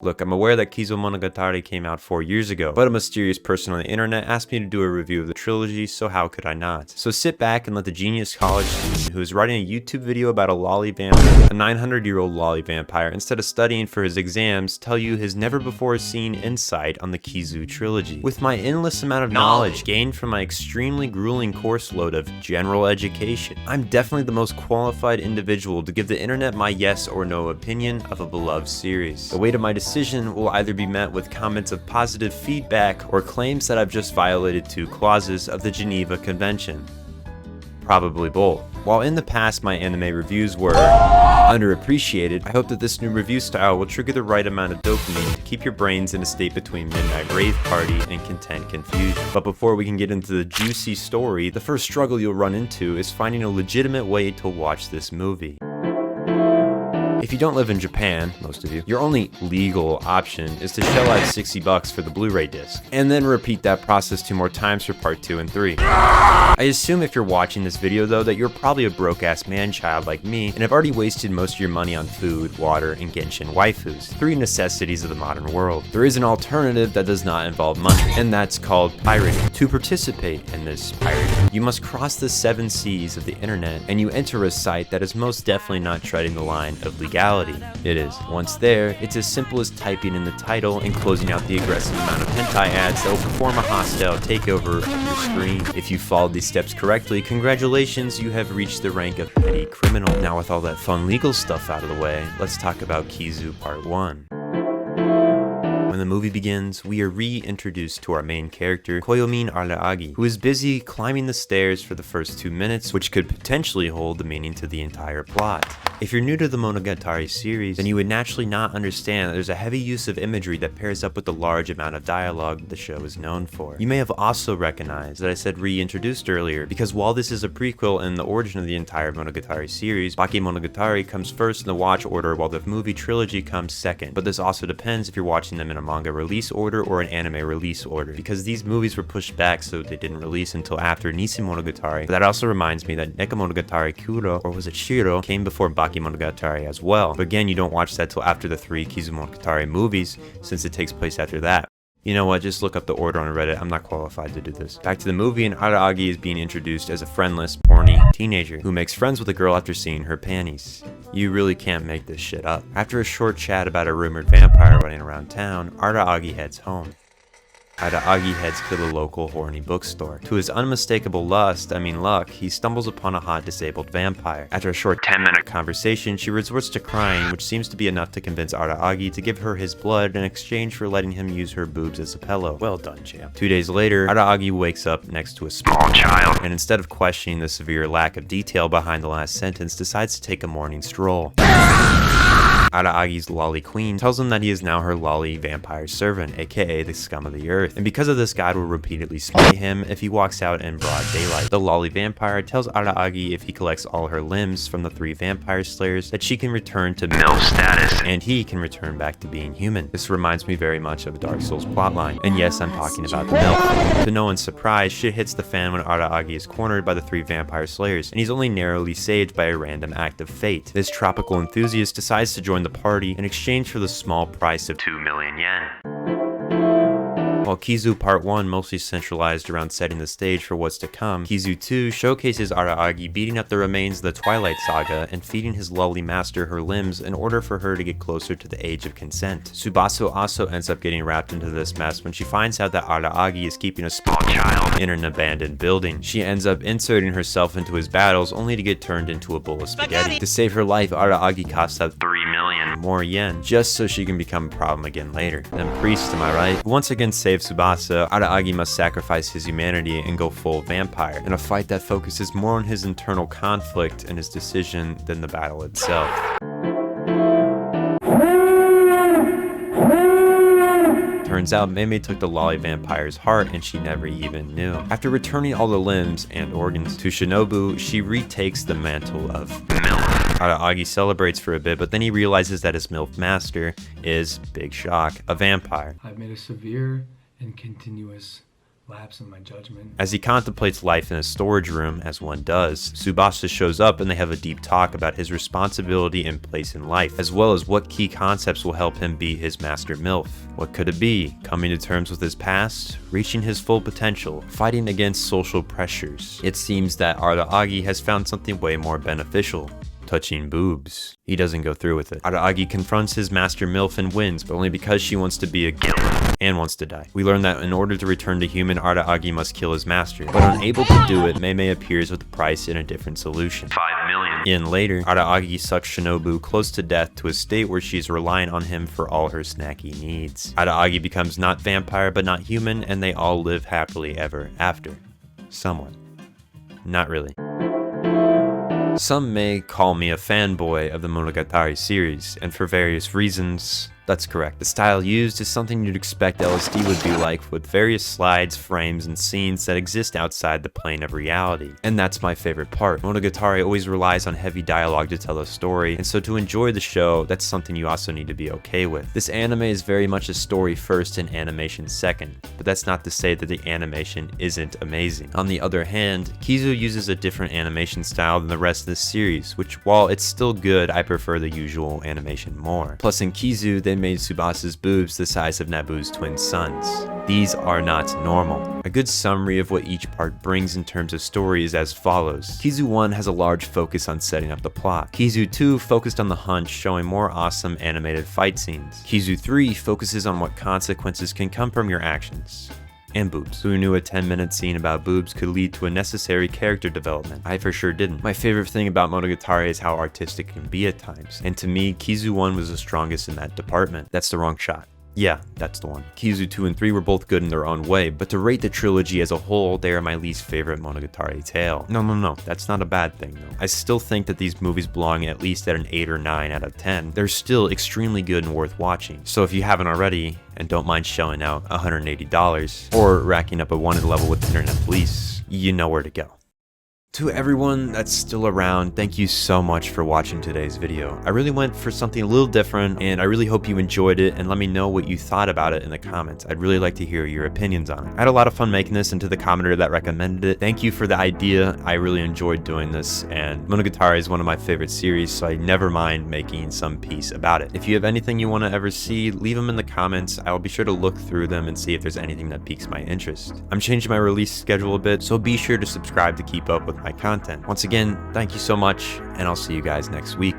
Look, I'm aware that Kizumonogatari came out 4 years ago, but a mysterious person on the internet asked me to do a review of the trilogy, so how could I not? So sit back and let the genius college student who is writing a YouTube video about a lolly vampire, a 900-year-old lolly vampire, instead of studying for his exams, tell you his never-before-seen insight on the Kizu trilogy. With my endless amount of knowledge gained from my extremely grueling course load of general education, I'm definitely the most qualified individual to give the internet my yes or no opinion of a beloved series. The weight of my decision will either be met with comments of positive feedback or claims that I've just violated 2 clauses of the Geneva Convention. Probably both. While in the past my anime reviews were underappreciated, I hope that this new review style will trigger the right amount of dopamine to keep your brains in a state between midnight rave party and content confusion. But before we can get into the juicy story, the first struggle you'll run into is finding a legitimate way to watch this movie. If you don't live in Japan, most of you, your only legal option is to shell out $60 for the Blu-ray disc, and then repeat that process 2 more times for part 2 and 3. I assume if you're watching this video though that you're probably a broke-ass man-child like me and have already wasted most of your money on food, water, and Genshin waifus, 3 necessities of the modern world. There is an alternative that does not involve money, and that's called pirating. To participate in this pirating, you must cross the 7 seas of the internet, and you enter a site that is most definitely not treading the line of legality. It is. Once there, it's as simple as typing in the title and closing out the aggressive amount of hentai ads that will perform a hostile takeover of your screen. If you followed these steps correctly, congratulations, you have reached the rank of petty criminal. Now with all that fun legal stuff out of the way, let's talk about Kizu Part 1. When the movie begins, we are reintroduced to our main character, Koyomin Araragi, who is busy climbing the stairs for the first 2 minutes, which could potentially hold the meaning to the entire plot. If you're new to the Monogatari series, then you would naturally not understand that there's a heavy use of imagery that pairs up with the large amount of dialogue the show is known for. You may have also recognized that I said reintroduced earlier, because while this is a prequel and the origin of the entire Monogatari series, Bakemonogatari comes first in the watch order while the movie trilogy comes second, but this also depends if you're watching them in a manga release order or an anime release order, because these movies were pushed back so they didn't release until after Nisimonogatari. But that also reminds me that Nekomonogatari Kuro, or was it Shiro, came before Bakemonogatari as well. But again, you don't watch that till after the 3 Kizumonogatari movies, since it takes place after that. You know what, just look up the order on Reddit, I'm not qualified to do this. Back to the movie, and Araragi is being introduced as a friendless, horny teenager who makes friends with a girl after seeing her panties. You really can't make this shit up. After a short chat about a rumored vampire running around town, Araragi heads home. Araragi heads to the local horny bookstore. To his unmistakable luck, he stumbles upon a hot disabled vampire. After a short 10-minute conversation, she resorts to crying, which seems to be enough to convince Araragi to give her his blood in exchange for letting him use her boobs as a pillow. Well done, champ. 2 days later, Araragi wakes up next to a small child, and instead of questioning the severe lack of detail behind the last sentence, decides to take a morning stroll. Araragi's lolly queen tells him that he is now her lolly vampire servant, aka the scum of the earth, and because of this, God will repeatedly smite him if he walks out in broad daylight. The lolly vampire tells Araragi if he collects all her limbs from the 3 vampire slayers that she can return to MILF status, and he can return back to being human. This reminds me very much of a Dark Souls plotline, and yes, I'm talking about the MILF. To no one's surprise, shit hits the fan when Araragi is cornered by the 3 vampire slayers, and he's only narrowly saved by a random act of fate. This tropical enthusiast decides to join the party in exchange for the small price of 2 million yen. While Kizu Part 1 mostly centralized around setting the stage for what's to come, Kizu 2 showcases Araragi beating up the remains of the Twilight Saga and feeding his lolly master her limbs in order for her to get closer to the age of consent. Tsubasa also ends up getting wrapped into this mess when she finds out that Araragi is keeping a small child in an abandoned building. She ends up inserting herself into his battles only to get turned into a bowl of spaghetti. To save her life, Araragi costs out 3 million more yen just so she can become a problem again later. Them priests, am I right? Once again save Tsubasa, Araragi must sacrifice his humanity and go full vampire, in a fight that focuses more on his internal conflict and his decision than the battle itself. Turns out Mei took the lolly vampire's heart and she never even knew. After returning all the limbs and organs to Shinobu, she retakes the mantle of MILF. Araragi celebrates for a bit, but then he realizes that his MILF master is, big shock, a vampire. I've made a severe and continuous lapse in my judgment. As he contemplates life in a storage room, as one does, Tsubasa shows up and they have a deep talk about his responsibility and place in life, as well as what key concepts will help him be his master MILF. What could it be? Coming to terms with his past, reaching his full potential, fighting against social pressures. It seems that Araragi has found something way more beneficial. Touching boobs. He doesn't go through with it. Araragi confronts his master MILF and wins, but only because she wants to be a killer and wants to die. We learn that in order to return to human, Araragi must kill his master, but unable to do it, Mei appears with a price in a different solution. 5 million. In later, Araragi sucks Shinobu close to death to a state where she's relying on him for all her snacky needs. Araragi becomes not vampire but not human, and they all live happily ever after. Somewhat. Not really. Some may call me a fanboy of the Monogatari series, and for various reasons, that's correct. The style used is something you'd expect LSD would be like, with various slides, frames, and scenes that exist outside the plane of reality. And that's my favorite part. Monogatari always relies on heavy dialogue to tell a story, and so to enjoy the show, that's something you also need to be okay with. This anime is very much a story first and animation second, but that's not to say that the animation isn't amazing. On the other hand, Kizu uses a different animation style than the rest of the series, which while it's still good, I prefer the usual animation more. Plus in Kizu, they made Tsubasa's boobs the size of Nabu's twin sons. These are not normal. A good summary of what each part brings in terms of story is as follows. Kizu 1 has a large focus on setting up the plot. Kizu 2 focused on the hunt, showing more awesome animated fight scenes. Kizu 3 focuses on what consequences can come from your actions. And boobs. Who knew a 10-minute scene about boobs could lead to a necessary character development? I for sure didn't. My favorite thing about Monogatari is how artistic it can be at times, and to me, Kizu 1 was the strongest in that department. That's the wrong shot. Yeah, that's the one. Kizu 2 and 3 were both good in their own way, but to rate the trilogy as a whole, they are my least favorite Monogatari tale. No, that's not a bad thing though. I still think that these movies belong at least at an 8 or 9 out of 10. They're still extremely good and worth watching. So if you haven't already, and don't mind shelling out $180, or racking up a wanted level with the internet police, you know where to go. To everyone that's still around, thank you so much for watching today's video. I really went for something a little different, and I really hope you enjoyed it, and let me know what you thought about it in the comments. I'd really like to hear your opinions on it. I had a lot of fun making this, and to the commenter that recommended it, thank you for the idea. I really enjoyed doing this, and Monogatari is one of my favorite series, so I never mind making some piece about it. If you have anything you want to ever see, leave them in the comments. I will be sure to look through them and see if there's anything that piques my interest. I'm changing my release schedule a bit, so be sure to subscribe to keep up with my content. Once again, thank you so much, and I'll see you guys next week.